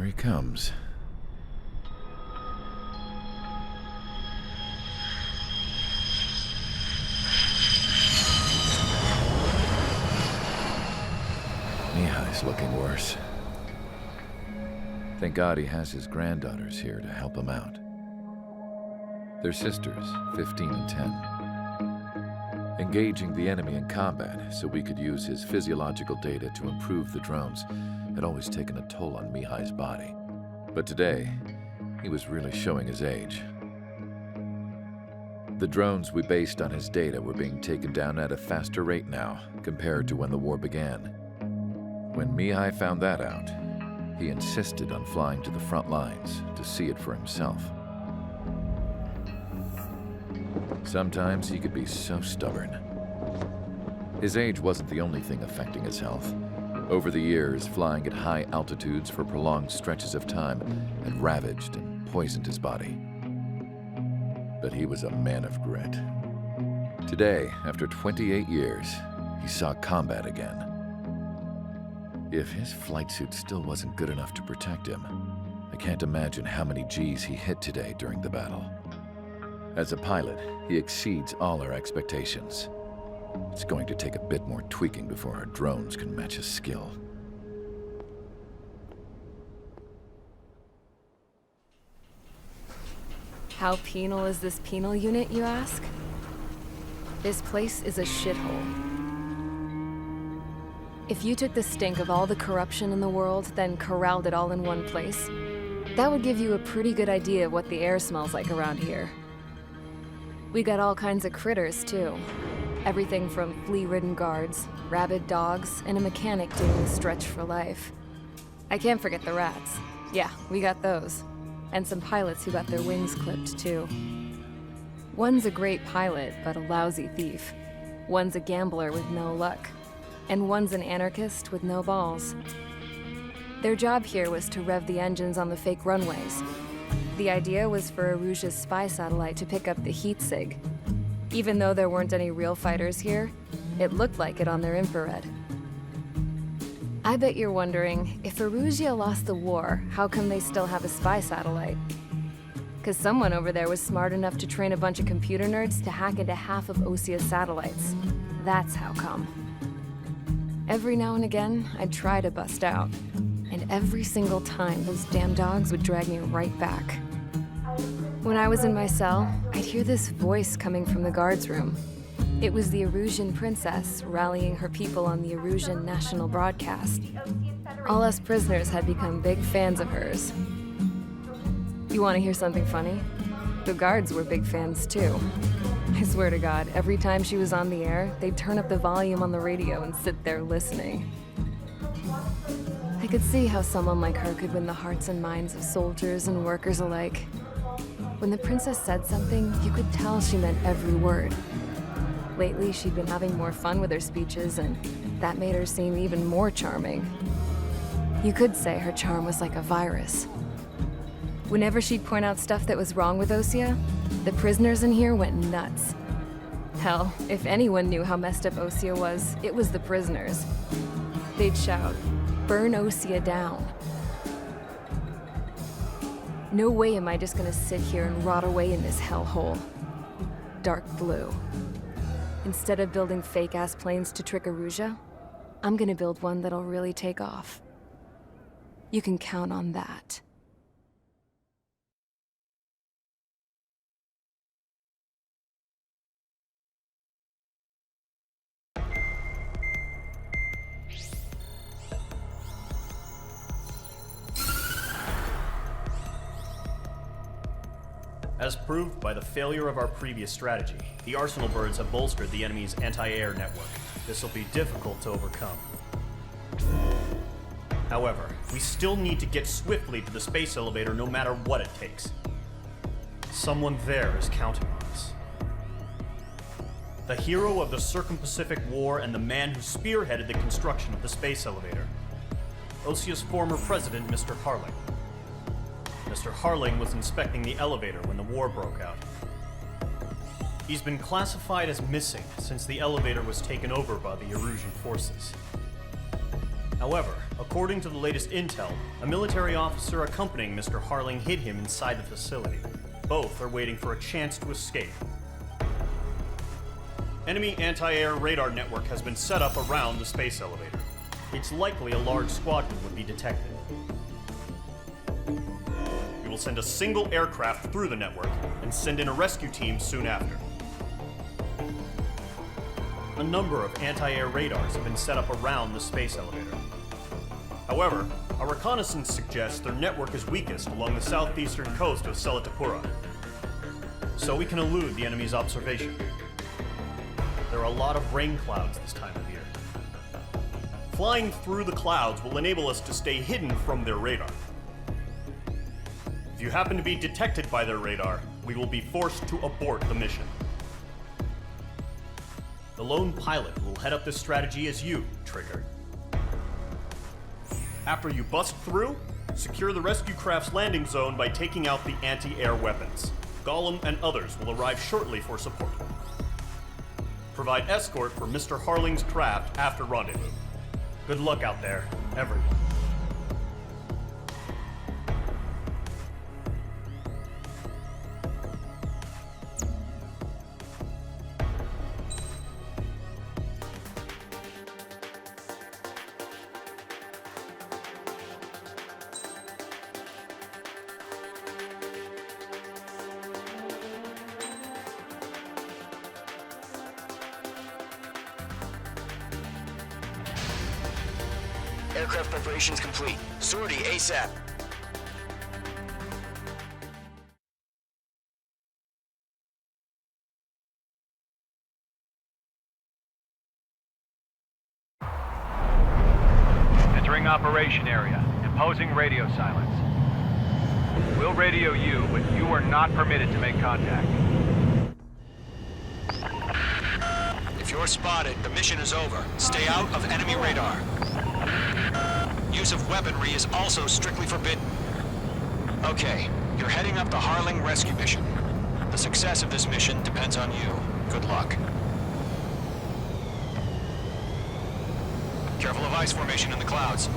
Here he comes. Mihai's looking worse. Thank God he has his granddaughters here to help him out. They're sisters, 15 and 10. Engaging the enemy in combat so we could use his physiological data to improve the drones had always taken a toll on Mihai's body. But today, he was really showing his age. The drones we based on his data were being taken down at a faster rate now compared to when the war began. When Mihai found that out, he insisted on flying to the front lines to see it for himself. Sometimes he could be so stubborn. His age wasn't the only thing affecting his health. Over the years, flying at high altitudes for prolonged stretches of time had ravaged and poisoned his body. But he was a man of grit. Today, after 28 years, he saw combat again. If his flight suit still wasn't good enough to protect him, I can't imagine how many Gs he hit today during the battle. As a pilot, he exceeds all our expectations. It's going to take a bit more tweaking before our drones can match his skill. How penal is this penal unit, you ask? This place is a shithole. If you took the stink of all the corruption in the world, then corralled it all in one place, that would give you a pretty good idea of what the air smells like around here. We got all kinds of critters, too. Everything from flea-ridden guards, rabid dogs, and a mechanic doing the stretch for life. I can't forget the rats. Yeah, we got those. And some pilots who got their wings clipped, too. One's a great pilot, but a lousy thief. One's a gambler with no luck. And one's an anarchist with no balls. Their job here was to rev the engines on the fake runways. The idea was for Aruja's spy satellite to pick up the heat sig. Even though there weren't any real fighters here, it looked like it on their infrared. I bet you're wondering, if Aruja lost the war, how come they still have a spy satellite? 'Cause someone over there was smart enough to train a bunch of computer nerds to hack into half of Osia's satellites. That's how come. Every now and again, I'd try to bust out. And every single time, those damn dogs would drag me right back. When I was in my cell, I'd hear this voice coming from the guards room. It was the Erusian princess rallying her people on the Erusian national broadcast. All us prisoners had become big fans of hers. You want to hear something funny? The guards were big fans too. I swear to God, every time she was on the air, they'd turn up the volume on the radio and sit there listening. I could see how someone like her could win the hearts and minds of soldiers and workers alike. When the princess said something, you could tell she meant every word. Lately, she'd been having more fun with her speeches, and that made her seem even more charming. You could say her charm was like a virus. Whenever she'd point out stuff that was wrong with Osia, the prisoners in here went nuts. Hell, if anyone knew how messed up Osia was, it was the prisoners. They'd shout, "Burn Osia down." No way am I just gonna sit here and rot away in this hellhole. Dark blue. Instead of building fake-ass planes to trick Aruja, I'm gonna build one that'll really take off. You can count on that. As proved by the failure of our previous strategy, the Arsenal birds have bolstered the enemy's anti-air network. This will be difficult to overcome. However, we still need to get swiftly to the space elevator no matter what it takes. Someone there is counting on us. The hero of the Circum-Pacific War and the man who spearheaded the construction of the space elevator. Osia's former president, Mr. Harling. Mr. Harling was inspecting the elevator when the war broke out. He's been classified as missing since the elevator was taken over by the Erusian forces. However, According to the latest intel, a military officer accompanying Mr. Harling hid him inside the facility. Both are waiting for a chance to escape. Enemy anti-air radar network has been set up around the space elevator. It's likely a large squadron would be detected. We will send a single aircraft through the network and send in a rescue team soon after. A number of anti-air radars have been set up around the space elevator. However, our reconnaissance suggests their network is weakest along the southeastern coast of Selatapura, so we can elude the enemy's observation. There are a lot of rain clouds this time of year. Flying through the clouds will enable us to stay hidden from their radar. If you happen to be detected by their radar, we will be forced to abort the mission. The lone pilot will head up this strategy as you, Trigger. After you bust through, secure the rescue craft's landing zone by taking out the anti-air weapons. Gollum and others will arrive shortly for support. Provide escort for Mr. Harling's craft after rendezvous. Good luck out there, everyone. Aircraft preparations complete. Sortie ASAP. Entering operation area. Imposing radio silence. We'll radio you, but you are not permitted to make contact. If you're spotted, the mission is over. Stay out of enemy radar. Use of weaponry is also strictly forbidden. Okay, you're heading up the Harling rescue mission. The success of this mission depends on you. Good luck. Careful of ice formation in the clouds.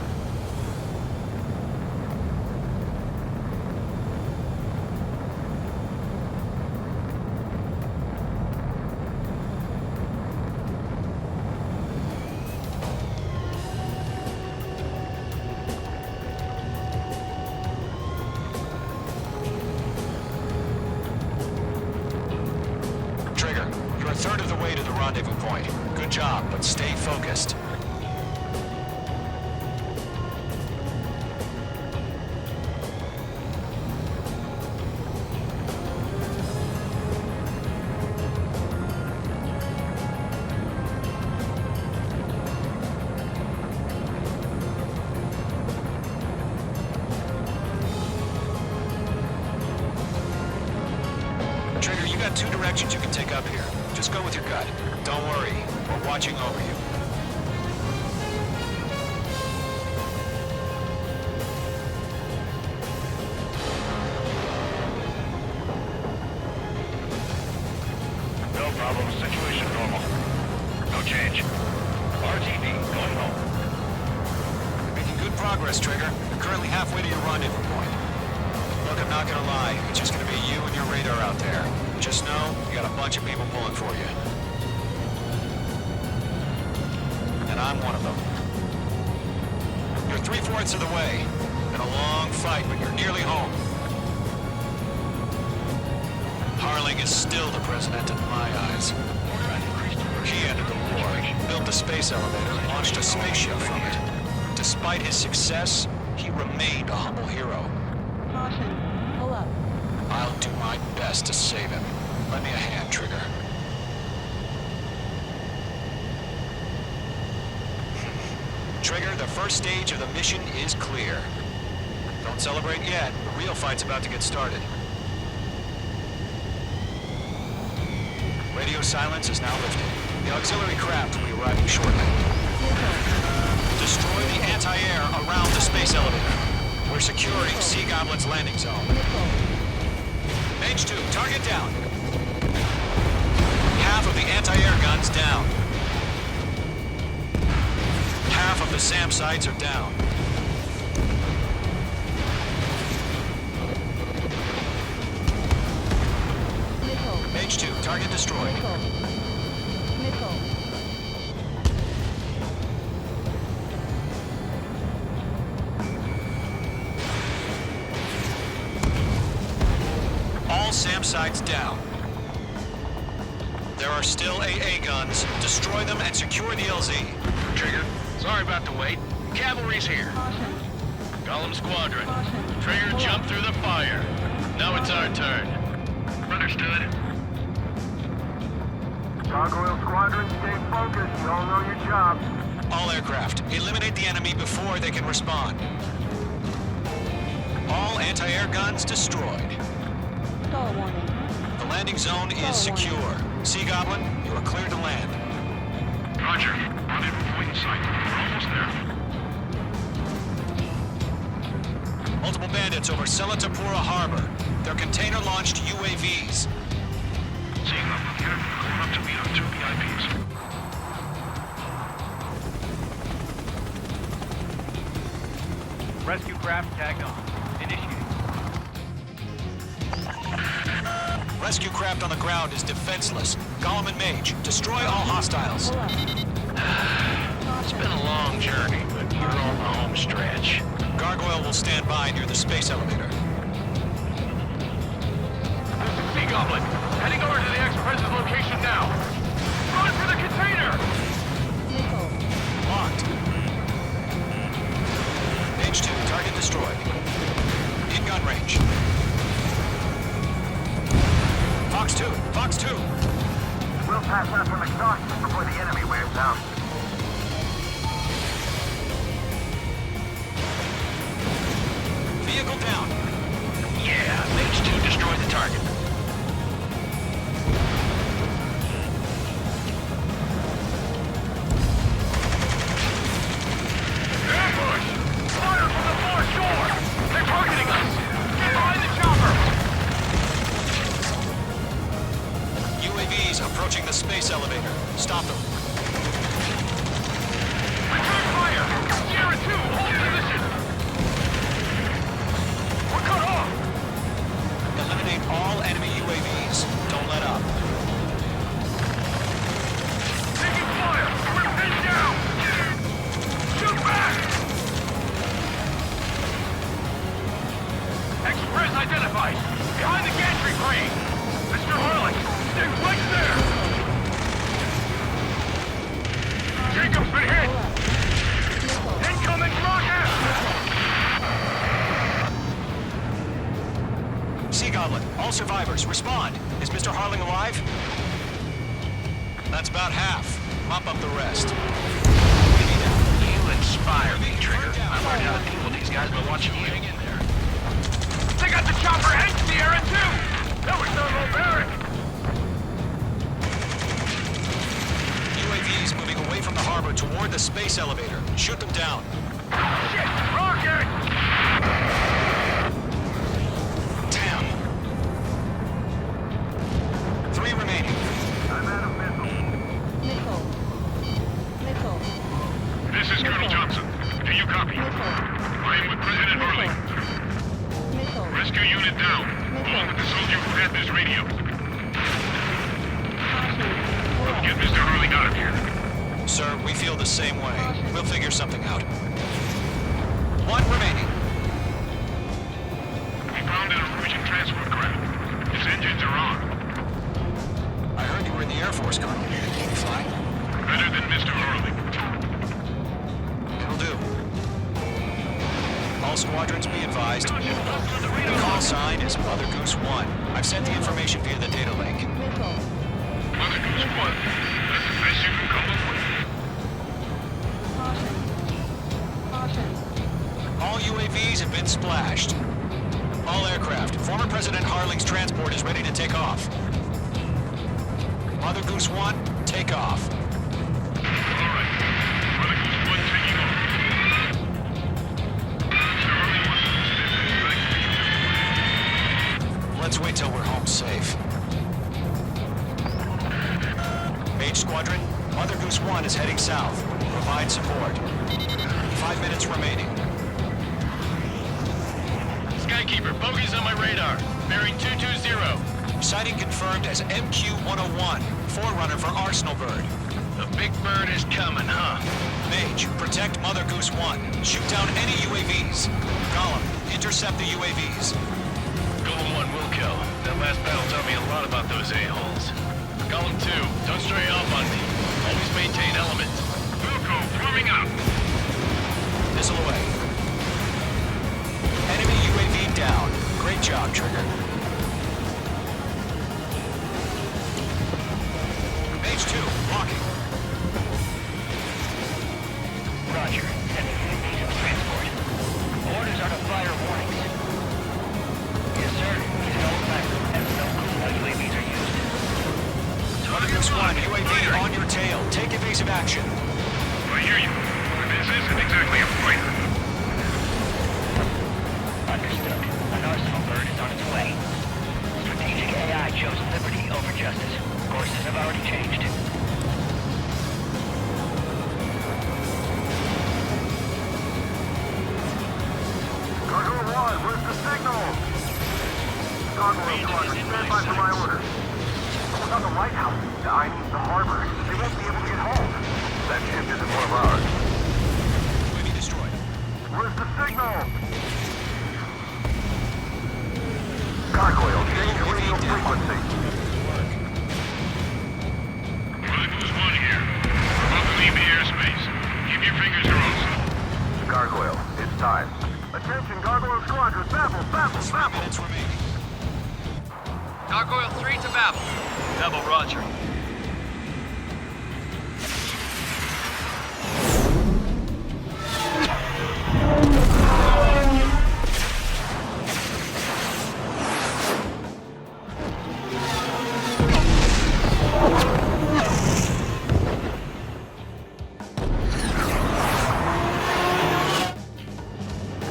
You're a third of the way to the rendezvous point. Good job, but stay focused. Trigger, you got two directions you can take up here. Just go with your gut. Don't worry, we're watching over you. No problem. Situation normal. No change. RTV going home. Making good progress, Trigger. You're currently halfway to your rendezvous point. Look, I'm not gonna lie. It's just gonna be you and your radar out there. Just know, you got a bunch of people pulling for you. And I'm one of them. You're 3/4 of the way. Been a long fight, but you're nearly home. Harling is still the president in my eyes. He ended the war, built the space elevator, and launched a spaceship from it. Despite his success, he remained a humble hero. Caution. Pull up. I'll do my best to save him. Lend me a hand, Trigger. Trigger, the first stage of the mission is clear. Don't celebrate yet. The real fight's about to get started. Radio silence is now lifted. The auxiliary craft will be arriving shortly. Destroy the anti-air around the space elevator. We're securing Sea Goblin's landing zone. Mage 2, target down. Half of the anti-air guns down. half of the SAM sites are down. Missile. H2, target destroyed. Missile. Missile. All SAM sites down. There are still AA guns. Destroy them and secure the LZ. Trigger, sorry about the wait. Cavalry's here. Caution. Golem Squadron. Caution. Trigger, Pull jump up. through the fire. Now it's our turn. Understood. Gargoyle Squadron, stay focused. You all know your job. All aircraft, eliminate the enemy before they can respond. All anti-air guns destroyed. Stall warning. The landing zone is secure. Sea Goblin, you are cleared to land. Roger. Rendezvous point in sight. We're almost there. Multiple bandits over Selatapura Harbor. They're container-launched UAVs. Seeing them here, going up to meet our two VIPs. Rescue craft tagged on. Initiating. Rescue craft on the ground is defenseless. Golem and Mage, destroy all hostiles. Pull up. It's been a long journey, but you're on the home stretch. Gargoyle will stand by near the space elevator. Sea Goblin, heading over to the ex-president's location now. Run for the container! Missile. Locked. H2, target destroyed. In gun range. Fox 2, Fox 2. We'll pass out from exhaustion before the enemy wears out. Vehicle down. Yeah, H2 destroyed the target. Ambush! Fire from the far shore! They're targeting us! Get behind the chopper! UAVs approaching the space elevator. Stop them. Return fire! Sierra 2, hold position! We're cut off! Eliminate all enemy UAVs. Don't let up. Taking fire! We're pinned down! Shoot back! Express identified! Behind the gantry crane! Mr. Harlan, stay right there! Jacob's been hit! Incoming rocket! Sea Goblin, all survivors, respond. Is Mr. Harling alive? That's about half. Mop up the rest. You inspire me, Trigger. I learned how to deal with these guys by watching you. Hang in there. They got the chopper and Sierra too! That was thermobaric! UAVs moving away from the harbor toward the space elevator. Shoot them down. Shit! Rocket! Damn. 3 remaining. I'm out of missiles. Missile. Missile. This is Colonel Johnson. Do you copy? Missile. I am with President Harling. Missile. Rescue unit down, along with the soldier who had this radio. Caution. Pull up. Get Mr. Harling out of here. Sir, we feel the same way. We'll figure something out. 1 remaining. We found an Norwegian transport craft. Its engines are on. I heard you were in the Air Force, Colonel. Can you fly? Better than Mr. Harling. It'll do. All squadrons be advised. The call sign is Mother Goose 1. I've sent the information via the data link. Missile. Mother Goose 1. That's the best you can come up with. Caution. Caution. All UAVs have been splashed. All aircraft. Former President Harling's transport is ready to take off. Mother Goose 1, take off. All right. Mother Goose 1 taking off. Mr. Harling wants to Let's wait till we're home safe. Mage Squadron, Mother Goose 1 is heading south. Provide support. minutes remaining. Skykeeper, bogeys on my radar. Bearing 220. Sighting confirmed as MQ-101, forerunner for Arsenal Bird. The big bird is coming, huh? Mage, protect Mother Goose 1. Shoot down any UAVs. Gollum, intercept the UAVs. Golem 1 will kill. That last battle taught me a lot about those a-holes. Golem 2, don't stray off on me. Always maintain element. Wilco, forming up. Missile away. Enemy UAV down. Great job, Trigger. Mage 2, walking. Roger. Sending UAVs of transport. Orders are to fire warnings. Yes, sir. He's an old timer. Has no clue how UAVs are used. Mother Goose 1, UAV on your tail. Take evasive action. I hear you. But this isn't exactly a fighter. Understood. An Arsenal Bird is on its way. Strategic AI chose liberty over justice. Courses have already changed. Gargoyle 1, where's the signal? Gargoyle 1, stand by for my orders. Who's on the White House? I mean the harbor. They won't be able to get home. That ship isn't one of ours. UAV destroyed. Where's the signal? Gargoyle, change radio frequency. Mother Goose 1 here. We're about to leave the airspace. Keep your fingers crossed. Gargoyle, it's time. Attention, Gargoyle Squadron, Babel, Babel, 3 Babel. minutes remaining. Gargoyle 3 to Babel. Babel, roger.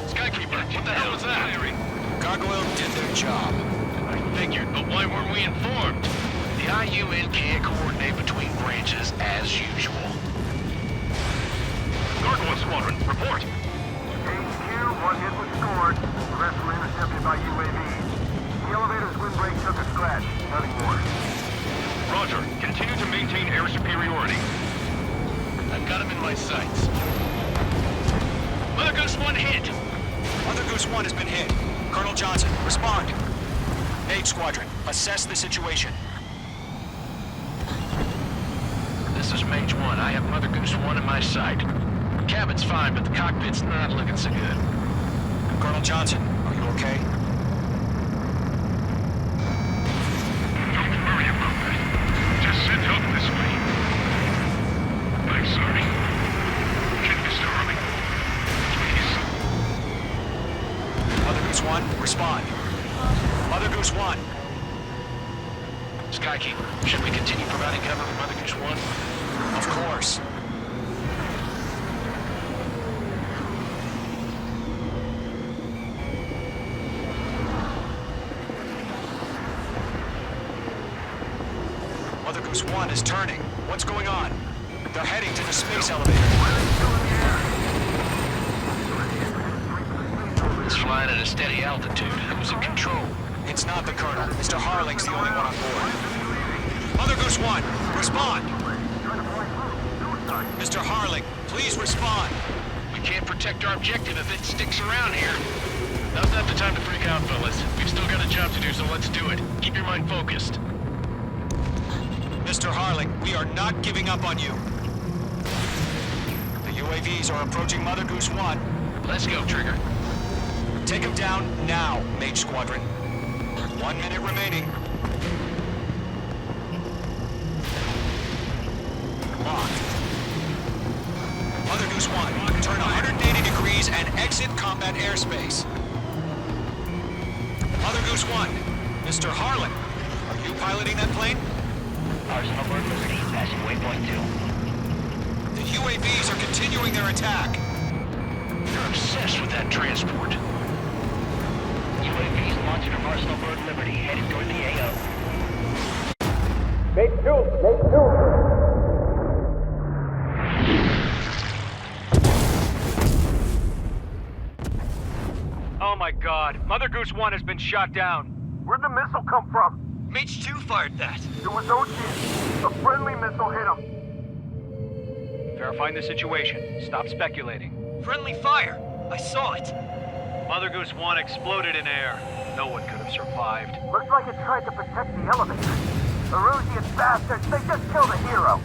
Skykeeper, what the hell was that? Gargoyle did their job. I figured, but why weren't we informed? The IUN can't coordinate between branches as usual. Gargoyle Squadron, report. HQ, one hit was scored. The rest were intercepted by UAVs. The elevator's windbreak took a scratch. Nothing more. Roger, continue to maintain air superiority. I've got him in my sights. Mother Goose 1 hit! Mother Goose 1 has been hit. Colonel Johnson, respond. Mage Squadron, assess the situation. This is Mage 1. I have Mother Goose 1 in my sight. Cabin's fine, but the cockpit's not looking so good. Colonel Johnson, are you okay? Don't worry about that. Just sit up this way. I'm sorry. Can Mr. Harley? Please. Mother Goose 1, respond. Mother Goose 1. Skykeeper, should we continue providing cover for Mother Goose 1? Of course. Mother Goose 1 is turning. What's going on? They're heading to the space elevator. It's flying at a steady altitude. Who's in control? It's not the Colonel. Mr. Harling's the only one on board. Mother Goose 1, respond! Mr. Harling, please respond! We can't protect our objective if it sticks around here. Now's not the time to freak out, fellas. We've still got a job to do, so let's do it. Keep your mind focused. Mr. Harling, we are not giving up on you. The UAVs are approaching Mother Goose 1. Let's go, Trigger. Take him down now, Mage Squadron. 1 minute remaining. Locked. Mother Goose 1, turn 180 degrees and exit combat airspace. Mother Goose 1, Mr. Harlan, are you piloting that plane? Arsenal Bird Liberty, passing waypoint 2. The UAVs are continuing their attack. They're obsessed with that transport. UAVs launching from Arsenal Bird Liberty, headed toward the AO. Oh my god. Mother Goose 1 has been shot down. Where'd the missile come from? Mage 2 fired that. It was OG. A friendly missile hit him. Verifying the situation. Stop speculating. Friendly fire. I saw it. Mother Goose 1 exploded in air. No one could have survived. Looks like it tried to protect the elevator. The Erusian bastards, they just killed a hero.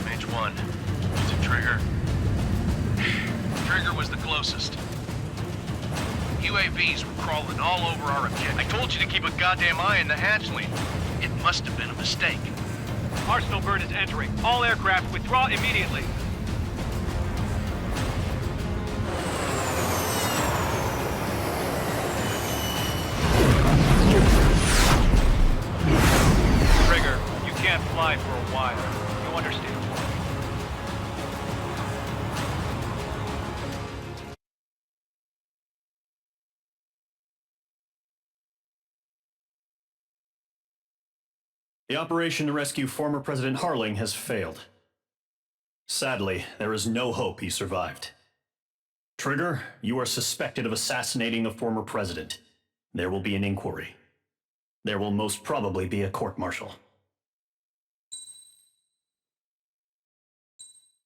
Mage 1. Is it Trigger? Trigger was the closest. UAVs were crawling all over our objective. I told you to keep a goddamn eye in the hatchling. It must have been a mistake. Arsenal bird is entering. All aircraft withdraw immediately. Trigger, you can't fly for a while. You understand? The operation to rescue former President Harling has failed. Sadly, there is no hope he survived. Trigger, you are suspected of assassinating the former president. There will be an inquiry. There will most probably be a court-martial.